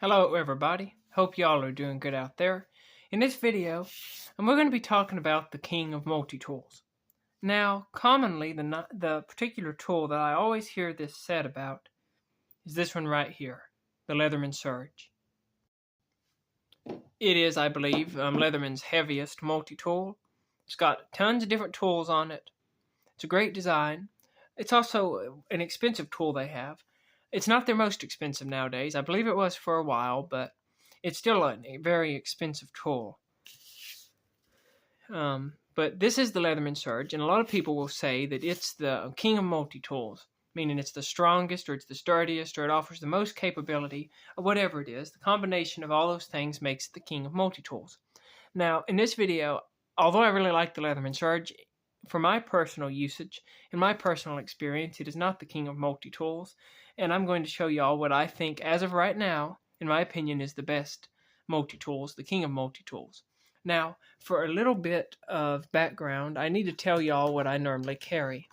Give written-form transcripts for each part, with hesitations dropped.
Hello everybody, hope y'all are doing good out there. In this video, we're going to be talking about the king of multi-tools. Now, commonly, the particular tool that I always hear this said about is this one right here, the Leatherman Surge. It is, I believe, Leatherman's heaviest multi-tool. It's got tons of different tools on it. It's a great design. It's also an expensive tool they have. It's not their most expensive nowadays. I believe it was for a while, but it's still a very expensive tool. But this is the Leatherman Surge, and a lot of people will say that it's the king of multi-tools, meaning it's the strongest, or it's the sturdiest, or it offers the most capability, or whatever it is. The combination of all those things makes it the king of multi-tools. Now, in this video, although I really like the Leatherman Surge, for my personal usage, in my personal experience, it is not the king of multi-tools, and I'm going to show y'all what I think, as of right now, in my opinion, is the best multi-tools, the king of multi-tools. Now, for a little bit of background, I need to tell y'all what I normally carry.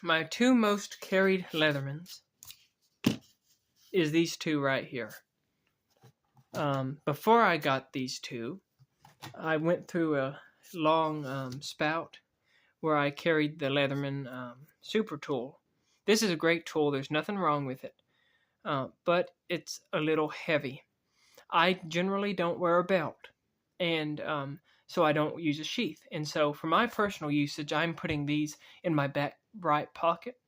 My two most carried Leathermans is these two right here. Before I got these two, I went through a long spout where I carried the Leatherman Super Tool. This is a great tool. There's nothing wrong with it, but it's a little heavy. I generally don't wear a belt, and so I don't use a sheath. And so for my personal usage, I'm putting these in my back right pocket.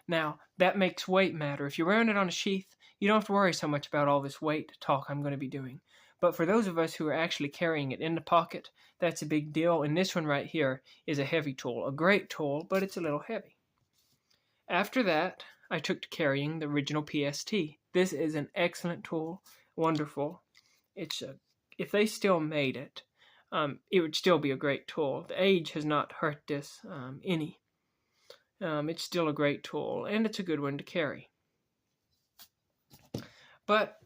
Now, that makes weight matter. If you're wearing it on a sheath, you don't have to worry so much about all this weight talk I'm going to be doing. But for those of us who are actually carrying it in the pocket, that's a big deal. And this one right here is a heavy tool. A great tool, but it's a little heavy. After that, I took to carrying the original PST. This is an excellent tool. Wonderful. If they still made it, it would still be a great tool. The age has not hurt this any. It's still a great tool, and it's a good one to carry. But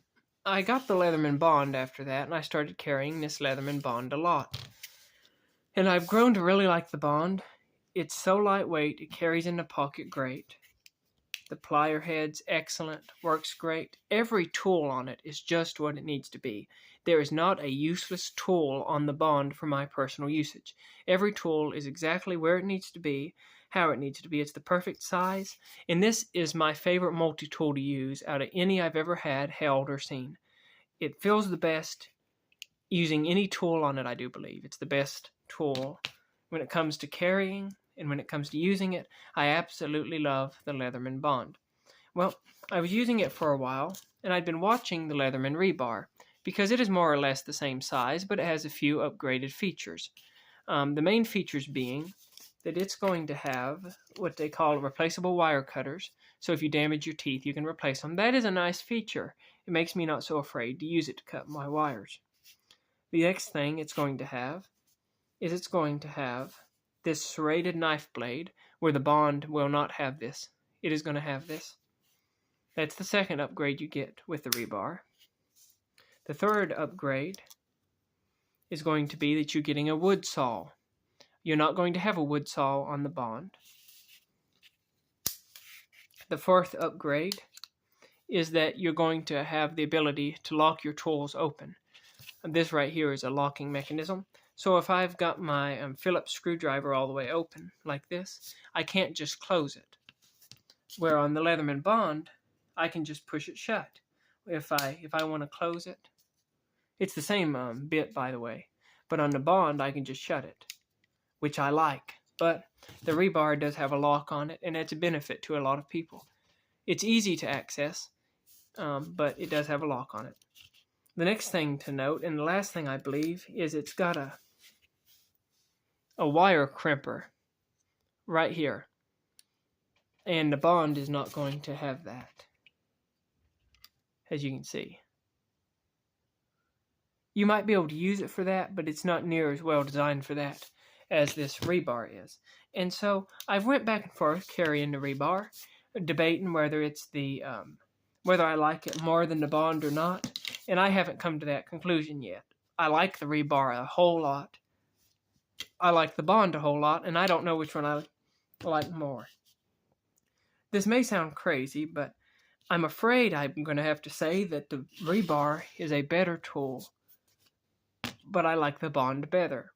I got the Leatherman Bond after that, and I started carrying this Leatherman Bond a lot. And I've grown to really like the Bond. It's so lightweight, it carries in the pocket great. The plier head's excellent, works great. Every tool on it is just what it needs to be. There is not a useless tool on the Bond for my personal usage. Every tool is exactly where it needs to be, how it needs to be. It's the perfect size, and this is my favorite multi-tool to use out of any I've ever had, held, or seen. It feels the best using any tool on it, I do believe. It's the best tool when it comes to carrying, and when it comes to using it. I absolutely love the Leatherman Bond. Well, I was using it for a while, and I'd been watching the Leatherman Rebar, because it is more or less the same size, but it has a few upgraded features. The main features being that it's going to have what they call replaceable wire cutters, so if you damage your teeth, you can replace them. That is a nice feature. It makes me not so afraid to use it to cut my wires. The next thing it's going to have is it's going to have this serrated knife blade, where the Bond will not have this. It is going to have this. That's the second upgrade you get with the Rebar. The third upgrade is going to be that you're getting a wood saw. You're not going to have a wood saw on the Bond. The fourth upgrade is that you're going to have the ability to lock your tools open. And this right here is a locking mechanism. So if I've got my Phillips screwdriver all the way open, like this, I can't just close it. Where on the Leatherman Bond, I can just push it shut. If I want to close it, it's the same bit, by the way, but on the Bond, I can just shut it, which I like. But the Rebar does have a lock on it, and it's a benefit to a lot of people. It's easy to access, but it does have a lock on it. The next thing to note, and the last thing I believe, is it's got a wire crimper right here. And the Bond is not going to have that, as you can see. You might be able to use it for that, but it's not near as well designed for that as this Rebar is. And so I've went back and forth carrying the Rebar, debating whether it's the whether I like it more than the Bond or not, and I haven't come to that conclusion yet. I like the Rebar a whole lot. I like the Bond a whole lot, and I don't know which one I like more. This may sound crazy, but I'm afraid I'm going to have to say that the rebar is a better tool, but I like the Bond better.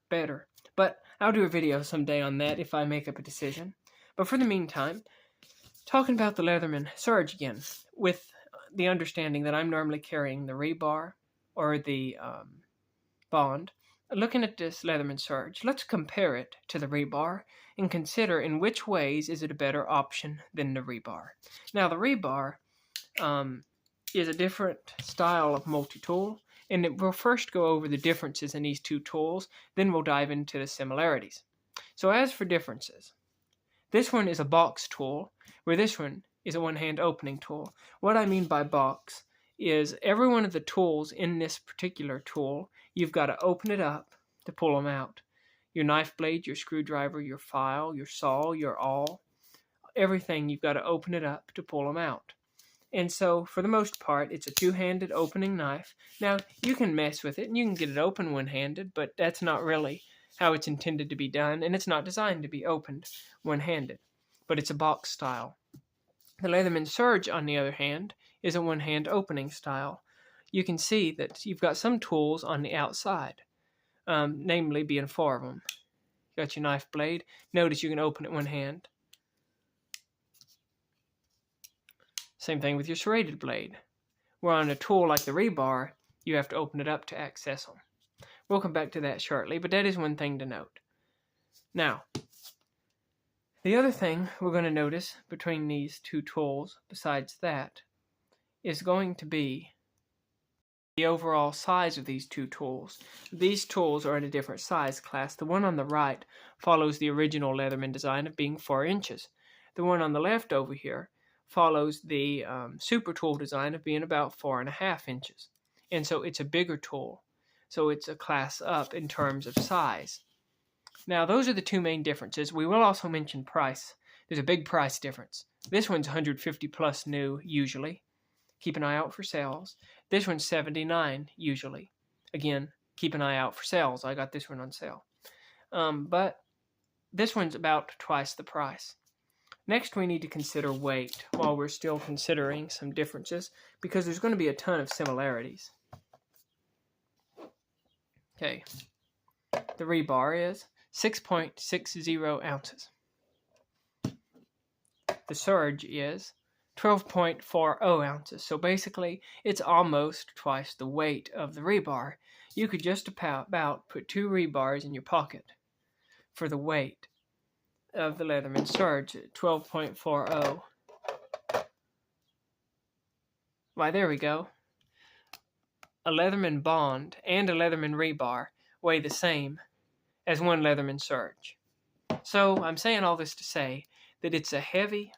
But I'll do a video someday on that if I make up a decision. But for the meantime, talking about the Leatherman Surge again, with the understanding that I'm normally carrying the rebar or the Bond. Looking at this Leatherman Surge, let's compare it to the rebar and consider in which ways is it a better option than the rebar. Now, the rebar is a different style of multi-tool, and we'll first go over the differences in these two tools, then we'll dive into the similarities. So as for differences, this one is a box tool, where this one is a one-hand opening tool. What I mean by box is every one of the tools in this particular tool, you've got to open it up to pull them out. Your knife blade, your screwdriver, your file, your saw, your awl, everything, you've got to open it up to pull them out. And so, for the most part, it's a two-handed opening knife. Now, you can mess with it, and you can get it open one-handed, but that's not really how it's intended to be done, and it's not designed to be opened one-handed. But it's a box style. The Leatherman Surge, on the other hand, is a one-hand opening style. You can see that you've got some tools on the outside, namely being four of them. You got your knife blade. Notice you can open it one hand. Same thing with your serrated blade. Where on a tool like the rebar, you have to open it up to access them. We'll come back to that shortly, but that is one thing to note. Now, the other thing we're going to notice between these two tools, besides that, is going to be the overall size of these two tools. These tools are in a different size class. The one on the right follows the original Leatherman design of being 4 inches. The one on the left over here follows the super tool design of being about 4.5 inches. And so it's a bigger tool. So it's a class up in terms of size. Now, those are the two main differences. We will also mention price. There's a big price difference. This one's $150 plus new, usually. Keep an eye out for sales. This one's $79, usually. Again, keep an eye out for sales. I got this one on sale. But this one's about twice the price. Next, we need to consider weight while we're still considering some differences, because there's going to be a ton of similarities. Okay, the rebar is 6.60 ounces. The Surge is 12.40 ounces. So basically, it's almost twice the weight of the rebar. You could just about put 2 rebars in your pocket for the weight of the Leatherman Surge at 12.40. Why, there we go. A Leatherman Bond and a Leatherman Rebar weigh the same as one Leatherman Surge. So I'm saying all this to say that it's a heavy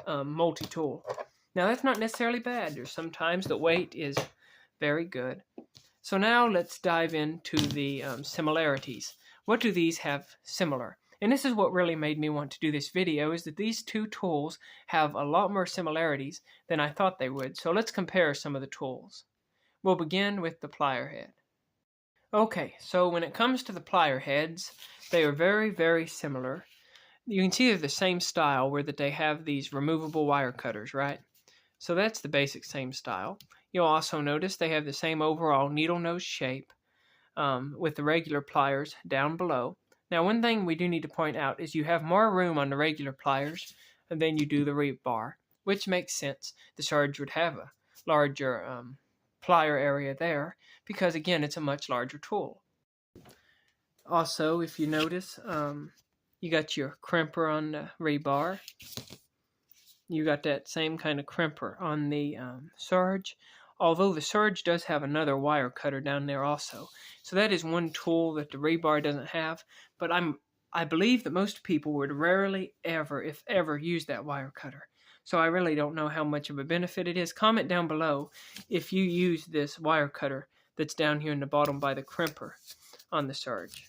multi-tool. Now, that's not necessarily bad. There's sometimes the weight is very good. So now let's dive into the similarities. What do these have similar? And this is what really made me want to do this video, is that these two tools have a lot more similarities than I thought they would. So let's compare some of the tools. We'll begin with the plier head. Okay, so when it comes to the plier heads, they are very, very similar. You can see they're the same style, where that they have these removable wire cutters, right? So that's the basic same style. You'll also notice they have the same overall needle nose shape with the regular pliers down below. Now, one thing we do need to point out is you have more room on the regular pliers than you do the rebar, which makes sense. The Surge would have a larger plier area there because, again, it's a much larger tool. Also, if you notice, you got your crimper on the rebar. You got that same kind of crimper on the Surge, although the Surge does have another wire cutter down there also. So that is one tool that the rebar doesn't have, but I believe that most people would rarely ever, if ever, use that wire cutter. So I really don't know how much of a benefit it is. Comment down below if you use this wire cutter that's down here in the bottom by the crimper on the Surge.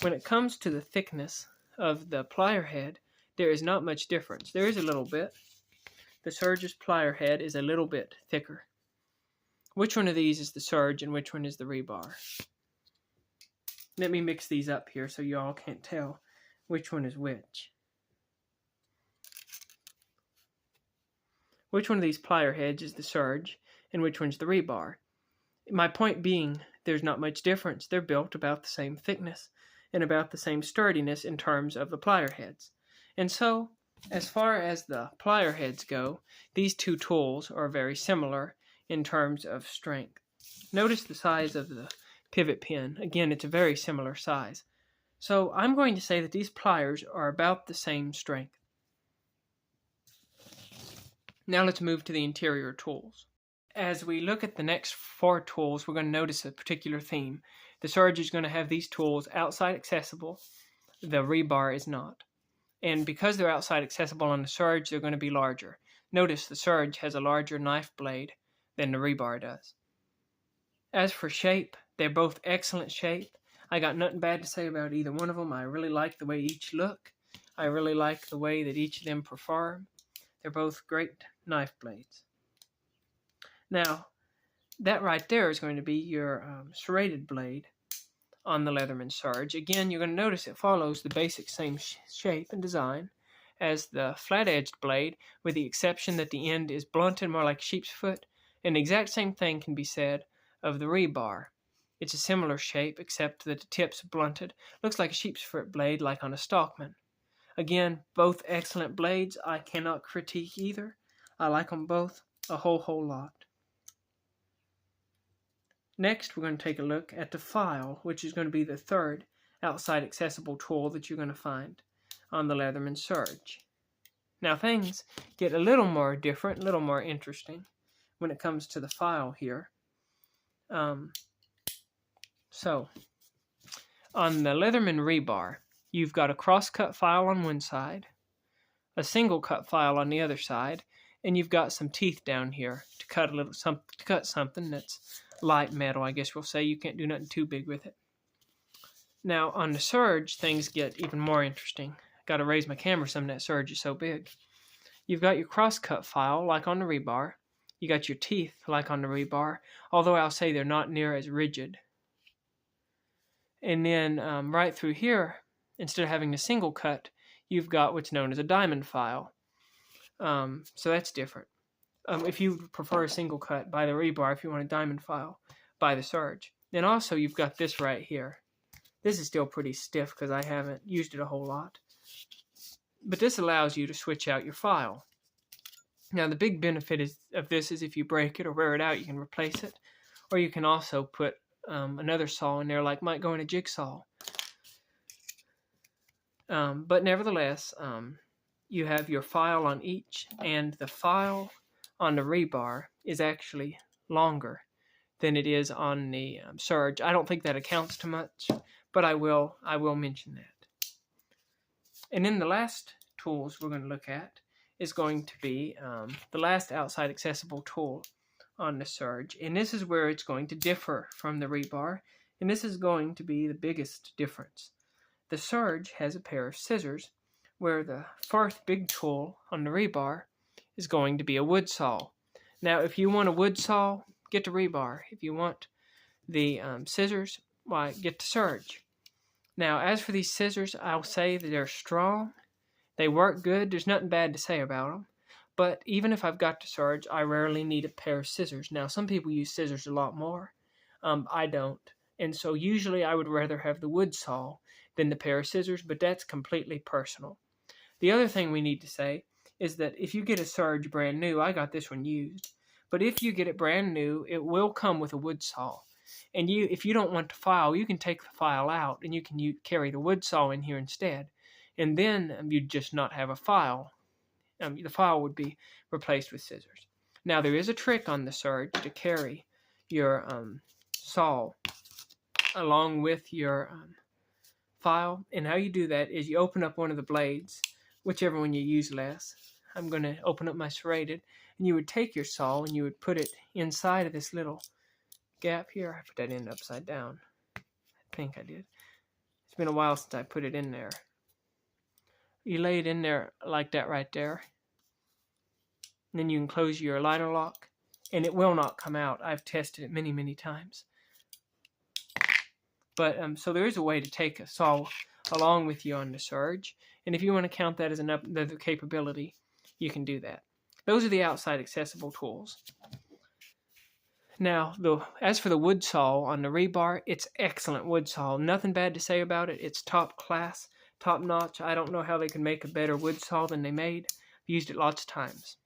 When it comes to the thickness of the plier head, there is not much difference. There is a little bit. The Surge's plier head is a little bit thicker. Which one of these is the Surge and which one is the rebar? Let me mix these up here so you all can't tell which one is which. which one of these plier heads is the Surge and which one's the rebar. My point being, there's not much difference. They're built about the same thickness and about the same sturdiness in terms of the plier heads. And so, as far as the plier heads go, these two tools are very similar in terms of strength. Notice the size of the pivot pin. Again, it's a very similar size. So I'm going to say that these pliers are about the same strength. Now let's move to the interior tools. As we look at the next 4 tools, we're going to notice a particular theme. The Surge is going to have these tools outside accessible. The rebar is not. And because they're outside accessible on the Surge, they're going to be larger. Notice the Surge has a larger knife blade than the rebar does. As for shape, they're both excellent shape. I got nothing bad to say about either one of them. I really like the way each look. I really like the way that each of them perform. They're both great knife blades. Now, that right there is going to be your serrated blade on the Leatherman Surge. Again, you're going to notice it follows the basic same shape and design as the flat-edged blade, with the exception that the end is blunted more like sheep's foot, and the exact same thing can be said of the rebar. It's a similar shape, except that the tip's blunted. Looks like a sheep's foot blade, like on a stockman. Again, both excellent blades. I cannot critique either. I like them both a whole lot. Next, we're going to take a look at the file, which is going to be the third outside accessible tool that you're going to find on the Leatherman Surge. Now, things get a little more different, a little more interesting when it comes to the file here. So, on the Leatherman Rebar, you've got a cross-cut file on one side, a single-cut file on the other side, and you've got some teeth down here to cut something that's light metal, I guess we'll say. You can't do nothing too big with it. Now, on the Surge, things get even more interesting. Got to raise my camera some, that Surge is so big. You've got your cross-cut file, like on the rebar. You got your teeth, like on the rebar, although I'll say they're not near as rigid. And then right through here, instead of having a single cut, you've got what's known as a diamond file. So that's different. If you prefer a single cut, by the rebar. If you want a diamond file, by the Surge. Then also you've got this right here. This is still pretty stiff because I haven't used it a whole lot. But this allows you to switch out your file. Now the big benefit of this is if you break it or wear it out, you can replace it. Or you can also put another saw in there, like might go in a jigsaw. But nevertheless, you have your file on each, and the file on the rebar is actually longer than it is on the Surge. I don't think that accounts to much, but I will mention that. And then the last tools we're going to look at is going to be the last outside accessible tool on the Surge, and this is where it's going to differ from the rebar, and this is going to be the biggest difference. The Surge has a pair of scissors, where the fourth big tool on the rebar is going to be a wood saw. Now, if you want a wood saw, get the rebar. If you want the scissors, why, get the Surge. Now, as for these scissors, I'll say that they're strong. They work good. There's nothing bad to say about them. But even if I've got the Surge, I rarely need a pair of scissors. Now, some people use scissors a lot more. I don't. And so usually I would rather have the wood saw than the pair of scissors, but that's completely personal. The other thing we need to say is that if you get a Surge brand new, I got this one used, but if you get it brand new, it will come with a wood saw. And if you don't want the file, you can take the file out and you can carry the wood saw in here instead. And then you'd just not have a file. The file would be replaced with scissors. Now, there is a trick on the Surge to carry your saw along with your file. And how you do that is you open up one of the blades, whichever one you use less. I'm going to open up my serrated, and you would take your saw and you would put it inside of this little gap here. I put that in upside down. I think I did. It's been a while since I put it in there. You lay it in there like that right there. And then you can close your liner lock, and it will not come out. I've tested it many, many times. But so there is a way to take a saw along with you on the Surge. And if you want to count that as another capability, you can do that. Those are the outside accessible tools. Now, as for the wood saw on the rebar, it's excellent wood saw. Nothing bad to say about it. It's top class, top notch. I don't know how they can make a better wood saw than they made. I've used it lots of times.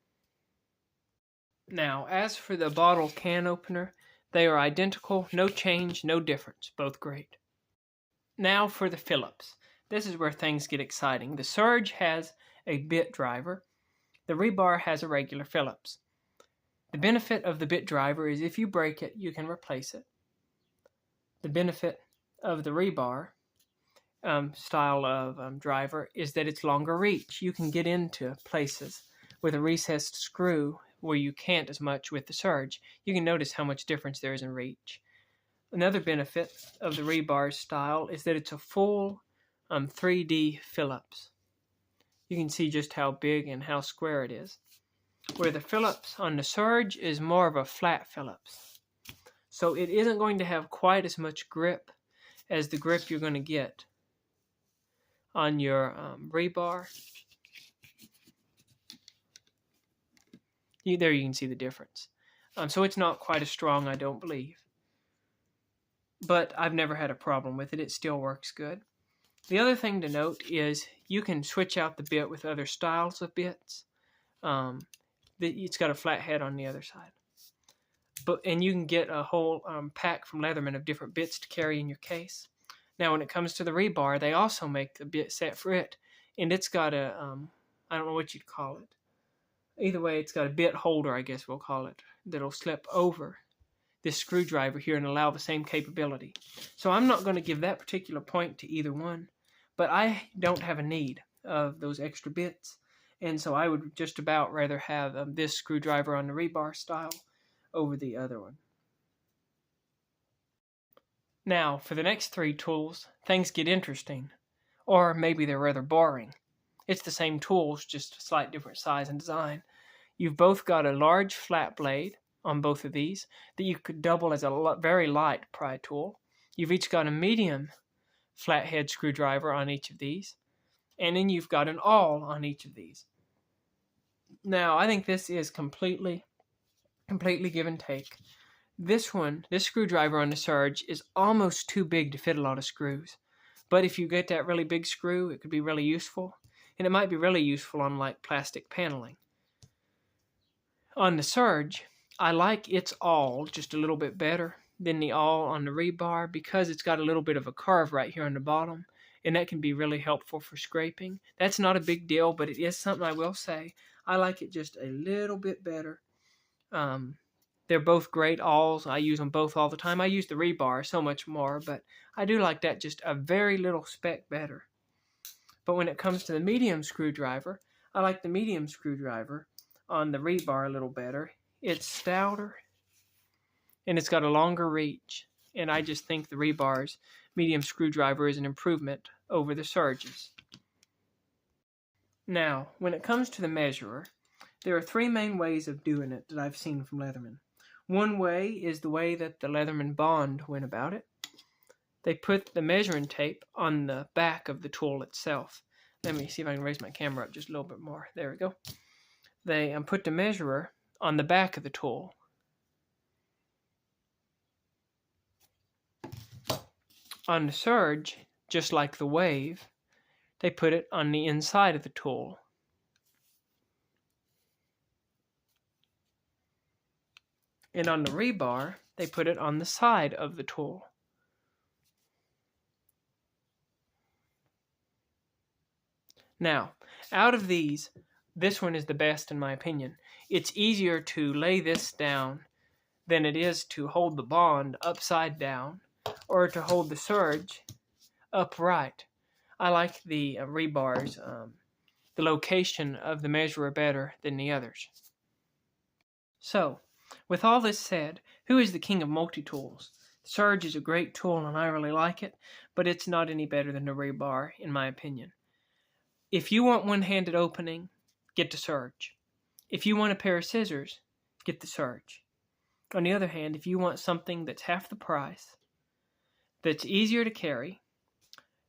Now, as for the bottle can opener, they are identical, no change, no difference, both great. Now for the Phillips. This is where things get exciting. The Surge has a bit driver. The rebar has a regular Phillips. The benefit of the bit driver is if you break it, you can replace it. The benefit of the rebar style of driver is that it's longer reach. You can get into places with a recessed screw where you can't as much with the Surge. You can notice how much difference there is in reach. Another benefit of the rebar style is that it's a full 3D Phillips. You can see just how big and how square it is. Where the Phillips on the Surge is more of a flat Phillips. So it isn't going to have quite as much grip as the grip you're going to get on your rebar. There you can see the difference. So it's not quite as strong, I don't believe. But I've never had a problem with it. It still works good. The other thing to note is you can switch out the bit with other styles of bits. It's got a flat head on the other side. And you can get a whole pack from Leatherman of different bits to carry in your case. Now, when it comes to the rebar, they also make a bit set for it. And it's got a, I don't know what you'd call it. Either way, it's got a bit holder, I guess we'll call it, that'll slip over this screwdriver here and allow the same capability. So I'm not going to give that particular point to either one, but I don't have a need of those extra bits. And so I would just about rather have this screwdriver on the rebar style over the other one. Now, for the next three tools, things get interesting. Or maybe they're rather boring. It's the same tools, just a slight different size and design. You've both got a large flat blade on both of these that you could double as a very light pry tool. You've each got a medium flathead screwdriver on each of these. And then you've got an awl on each of these. Now, I think this is completely give and take. This screwdriver on the Surge is almost too big to fit a lot of screws. But if you get that really big screw, it could be really useful. And it might be really useful on like plastic paneling. On the Surge, I like its awl just a little bit better than the awl on the rebar because it's got a little bit of a curve right here on the bottom. And that can be really helpful for scraping. That's not a big deal, but it is something I will say. I like it just a little bit better. They're both great awls. I use them both all the time. I use the rebar so much more, but I do like that just a very little speck better. But when it comes to the medium screwdriver, I like the medium screwdriver on the rebar a little better. It's stouter, and it's got a longer reach. And I just think the rebar's medium screwdriver is an improvement over the Surge's. Now, when it comes to the measurer, there are three main ways of doing it that I've seen from Leatherman. One way is the way that the Leatherman Bond went about it. They put the measuring tape on the back of the tool itself. Let me see if I can raise my camera up just a little bit more. There we go. They put the measurer on the back of the tool. On the Surge, just like the Wave, they put it on the inside of the tool. And on the rebar, they put it on the side of the tool. Now, out of these, this one is the best in my opinion. It's easier to lay this down than it is to hold the Bond upside down or to hold the Surge upright. I like the rebars, the location of the measurer better than the others. So, with all this said, who is the king of multi-tools? The Surge is a great tool and I really like it, but it's not any better than the rebar in my opinion. If you want one-handed opening, get the Surge. If you want a pair of scissors, get the Surge. On the other hand, if you want something that's half the price, that's easier to carry,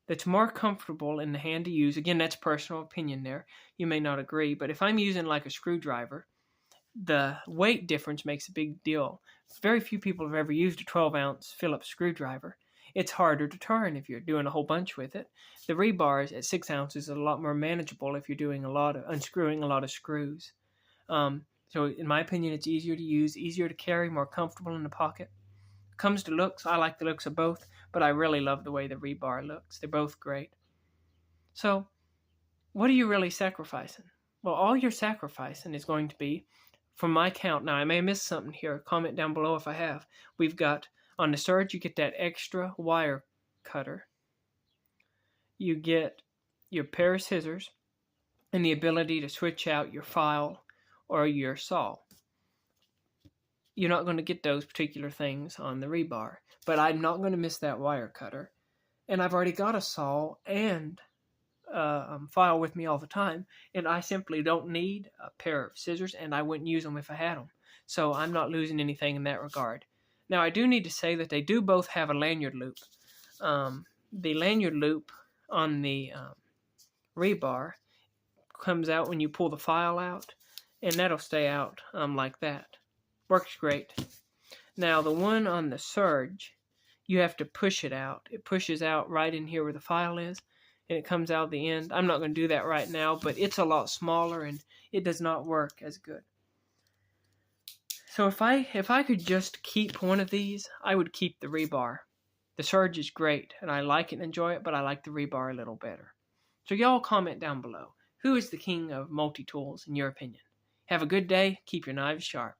that's more comfortable in the hand to use, again, that's personal opinion there. You may not agree, but if I'm using like a screwdriver, the weight difference makes a big deal. Very few people have ever used a 12-ounce Phillips screwdriver. It's harder to turn if you're doing a whole bunch with it. The rebars at 6 ounces is a lot more manageable if you're doing unscrewing a lot of screws. So in my opinion, it's easier to use, easier to carry, more comfortable in the pocket. Comes to looks, I like the looks of both, but I really love the way the rebar looks. They're both great. So, what are you really sacrificing? Well, all you're sacrificing is going to be, from my count, now I may have missed something here, comment down below if I have. We've got, on the Surge, you get that extra wire cutter. You get your pair of scissors and the ability to switch out your file or your saw. You're not going to get those particular things on the rebar, but I'm not going to miss that wire cutter. And I've already got a saw and file with me all the time, and I simply don't need a pair of scissors, and I wouldn't use them if I had them. So I'm not losing anything in that regard. Now, I do need to say that they do both have a lanyard loop. The lanyard loop on the rebar comes out when you pull the file out, and that'll stay out like that. Works great. Now, the one on the Surge, you have to push it out. It pushes out right in here where the file is, and it comes out the end. I'm not going to do that right now, but it's a lot smaller, and it does not work as good. So if I could just keep one of these, I would keep the rebar. The Surge is great, and I like it and enjoy it, but I like the rebar a little better. So y'all comment down below. Who is the king of multi-tools in your opinion? Have a good day. Keep your knives sharp.